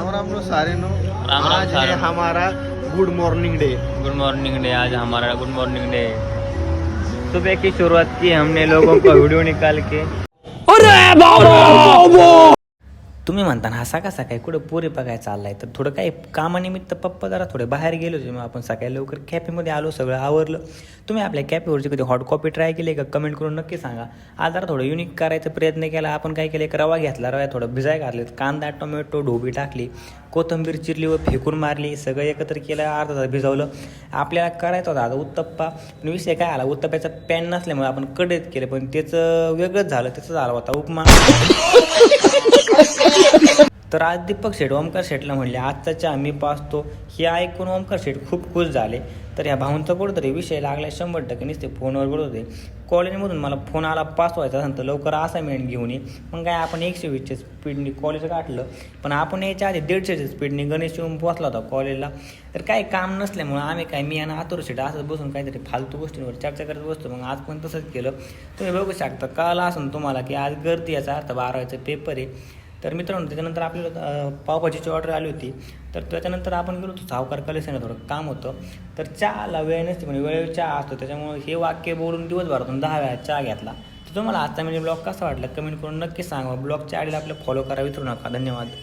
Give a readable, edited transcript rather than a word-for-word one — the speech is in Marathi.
राम राम सारे नो। राम राम आज है सारे। हमारा good morning day. Good morning day. आज हमारा गुड मॉर्निंग डे। सुबह की शुरुआत की हमने लोगों का वीडियो निकाल के। तुम्ही म्हणता ना हा सकाळ सकाळी कुठं पोरी बघायला चाललाय, तर थोडं काही कामानिमित्त पप्पा जरा थोडे बाहेर गेलो होते. मग आपण सकाळी लवकर कॅफेमध्ये आलो, सगळं आवरलं. तुम्ही आपल्या कॅफेवरची कधी हॉट कॉफी ट्राय केली का? कमेंट करून नक्की सांगा. आज जरा थोडं युनिक करायचा प्रयत्न केला. आपण काय केलं, एक रवा घेतला, रवा थोडं भिजाय घातले, कांदा टोमॅटो ढोबी टाकली, कोथिंबीर चिरली व फेकून मारली, सगळं एकत्र केलं, अर्धा तास भिजवलं. आपल्याला करायचं होता आता उत्तप्पा. पण विषय काय आला, उत्तप्प्याचा पॅन नसल्यामुळे आपण कढईत केलं, पण त्याचं वेगळंच झालं. त्याचं झालं होता उपमा. तर आज दीपक शेठ ओमकार शेठला म्हणले आजचा चहा मी पाचतो. हे ऐकून ओमकार शेठ खूप खुश झाले. तर ह्या भाऊंचा कुठंतरी विषय लागला 100% नुसते फोनवर बोलत होते. कॉलेजमधून मला फोन आला, पास व्हायचा असेल तर लवकर असाइनमेंट घेऊन ये. मग काय आपण 120च्या स्पीडने कॉलेज गाठलं, पण आपण याच्या आधी 150च्या स्पीडने गणेश येऊन पोचला होता कॉलेजला. तर काही काम नसल्यामुळं आम्ही काय, मी आणि आतुर शेठ असंच बसून काहीतरी फालतू गोष्टींवर चर्चा करत बसतो. मग आज पण तसंच केलं. तुम्ही बघू शकता, कळलं असेल तुम्हाला की आज गर्दी, याचा अर्थ 12वाचा पेपर आहे. तर मित्रांनो, त्याच्यानंतर आपल्याला पावभाजीची ऑर्डर आली होती. तर त्याच्यानंतर आपण गेलो होतो सावकार कलेक्शनला, थोडं काम होतं. तर चहाला वेळ नसते, म्हणजे वेळेवर चहा असतो. त्याच्यामुळे हे वाक्य बोलून दिवसभरातून 10 वेळा चहा घेतला. तर तुम्हाला आजचा म्हणजे ब्लॉग कसा वाटला कमेंट करून नक्की सांगा. ब्लॉगच्या आडीला आपलं फॉलो करा विसरू नका. धन्यवाद.